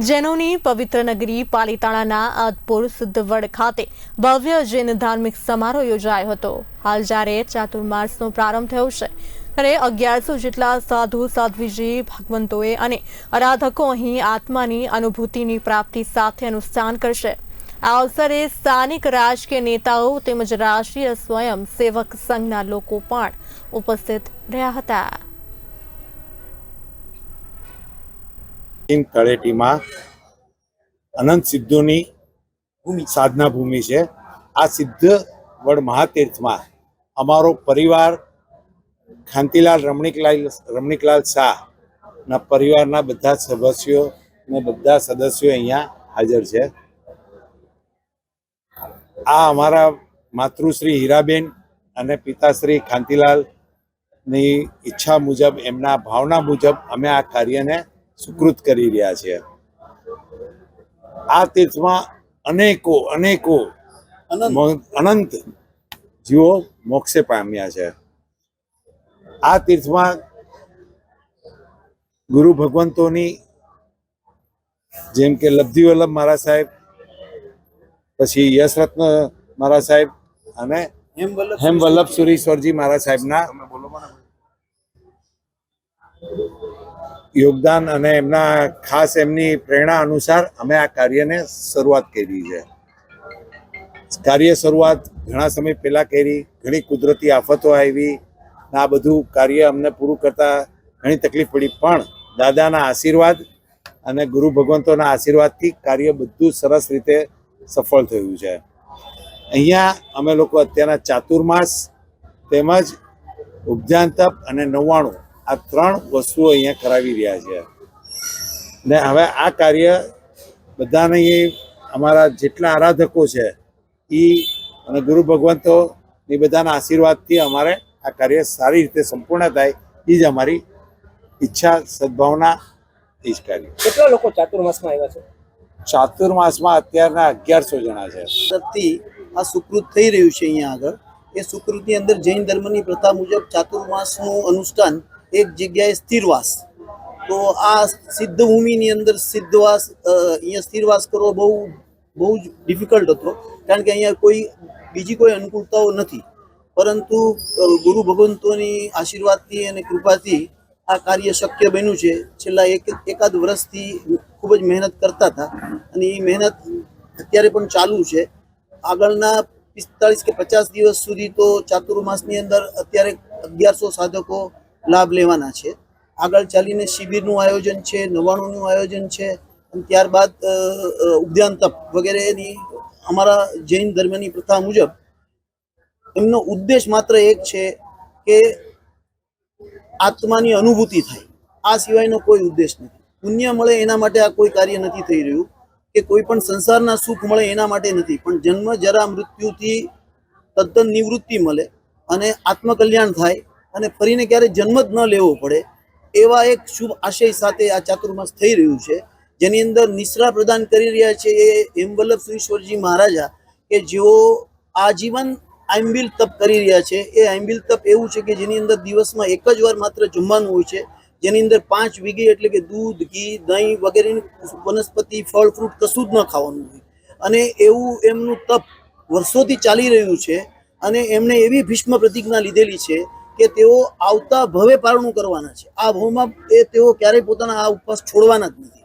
જૈનોની પવિત્ર નગરી પાલિતાણાના આદપુર સિદ્ધવડ ખાતે ભવ્ય જૈન ધાર્મિક સમારોહ યોજાયો હતો। હાલ જ્યારે ચાતુર્માસનો પ્રારંભ થયો છે ત્યારે 1100 જેટલા સાધુ સાધ્વીજી ભગવંતોએ અને આરાધકો અહીં આત્માની અનુભૂતિની પ્રાપ્તિ સાથે અનુષ્ઠાન કરશે। આ અવસરે સ્થાનિક રાજકીય નેતાઓ તેમજ રાષ્ટ્રીય સ્વયં સેવક સંઘના લોકો પણ ઉપસ્થિત રહ્યા હતા। તળેટીમાં અનંત સિદ્ધોની સાધના ભૂમિ છે। આ સિદ્ધવડ મહાતીર્થમાં અમારો પરિવાર ખાંતીલાલ રમણીકલાલ શાહના પરિવારના બધા સદસ્યો અને બધા સદસ્યો અહીંયા હાજર છે। આ અમારા માતૃશ્રી હીરાબેન અને પિતાશ્રી ખાંતીલાલની ઈચ્છા મુજબ, એમના ભાવના મુજબ અમે આ કાર્યને સુકૃત કરી રહ્યા છીએ। આ તીર્થમાં અનેકો અનંત જીવો મોક્ષે પામ્યા છે। આ તીર્થમાં ગુરુ ભગવંતોની જેમ કે લબ્ધિવલ્લભ મહારાજ સાહેબ, પછી યશરત્ન મહારાજ સાહેબ અને હેમવલ્લભ સુરીશ્વરજી મહારાજ સાહેબના યોગદાન અને એમના ખાસ એમની પ્રેરણા અનુસાર અમે આ કાર્યને શરૂઆત કરી છે। કાર્ય શરૂઆત ઘણા સમય પહેલા કરી, ઘણી કુદરતી આફતો આવી, આ બધું કાર્ય અમને પૂરું કરતા ઘણી તકલીફ પડી, પણ દાદાના આશીર્વાદ અને ગુરુ ભગવંતોના આશીર્વાદથી કાર્ય બધું સરસ રીતે સફળ થયું છે। અહીંયા અમે લોકો અત્યારના ચાતુર્માસ તેમજ ઉપધ્યાન તપ અને 99 આ 3 વસ્તુઓ અહીંયા કરાવી રહ્યા છે। ને હવે આ કાર્ય બધાને અમારા જેટલા આરાધકો છે એ અને ગુરુ ભગવંતોની બધાના આશીર્વાદથી અમારે આ કાર્ય સારી રીતે સંપૂર્ણ થાય, એ જ અમારી ઈચ્છા, સદભાવના, એ જ કાર્ય। કેટલા લોકો ચાતુર્માસમાં આવ્યા છે? ચાતુર્માસમાં અત્યારના 1100 જણા છે। આ સુકૃત થઈ રહ્યું છે અહીંયા આગળ। એ સુકૃતની અંદર જૈન ધર્મની પ્રથા મુજબ ચાતુર્માસનું અનુષ્ઠાન એક જગ્યાએ સ્થિરવાસ, તો આ સિદ્ધ ભૂમિની અંદર સિદ્ધવાસ, અહીંયા સ્થિરવાસ કરવો બહુ જ ડિફિકલ્ટ હતો, કારણ કે અહીંયા બીજી કોઈ અનુકૂળતાઓ નથી, પરંતુ ગુરુ ભગવંતોની આશીર્વાદથી અને કૃપાથી આ કાર્ય શક્ય બન્યું છે। છેલ્લા એકાદ વર્ષથી ખૂબ જ મહેનત કરતા હતા અને એ મહેનત અત્યારે પણ ચાલુ છે। આગળના 45 કે 50 દિવસ સુધી તો ચાતુર્માસની અંદર અત્યારે 1100 સાધકો લાભ લેવાના છે। આગળ ચાલીને શિબિરનું આયોજન છે, 99નું આયોજન છે, અને ત્યારબાદ ઉપધ્યાન તપ વગેરેની અમારા જૈન ધર્મની પ્રથા મુજબ એમનો ઉદ્દેશ માત્ર એક છે કે આત્માની અનુભૂતિ થાય, આ સિવાયનો કોઈ ઉદ્દેશ નથી। પુણ્ય મળે એના માટે આ કોઈ કાર્ય નથી થઈ રહ્યું, કે કોઈ પણ સંસારના સુખ મળે એના માટે નથી, પણ જન્મ જરા મૃત્યુથી તદ્દન નિવૃત્તિ મળે અને આત્મકલ્યાણ થાય અને ફરીને ક્યારેય જન્મ જ ન લેવો પડે, એવા એક શુભ આશય સાથે આ ચાતુર્માસ થઈ રહ્યું છે। જેની અંદર નિશ્રા પ્રદાન કરી રહ્યા છે એ હેમવલ્લભ સુરીશ્વરજી મહારાજા, કે જેઓ આજીવન આંબિલ તપ કરી રહ્યા છે। એ આંબિલ તપ એવું છે કે જેની અંદર દિવસમાં એક જ વાર માત્ર જમવાનું હોય છે, જેની અંદર 5 વીઘી એટલે કે દૂધ, ઘી, દહીં વગેરેની વનસ્પતિ, ફળ, ફ્રૂટ કશું જ ન ખાવાનું હોય, અને એવું એમનું તપ વર્ષોથી ચાલી રહ્યું છે। અને એમણે એવી ભીષ્મ પ્રતિજ્ઞા લીધેલી છે કે તેઓ આવતા ભવે પારણું કરવાના છે, આ ભવમાં તેઓ ક્યારેય પોતાના આ ઉપવાસ છોડવાના જ નથી।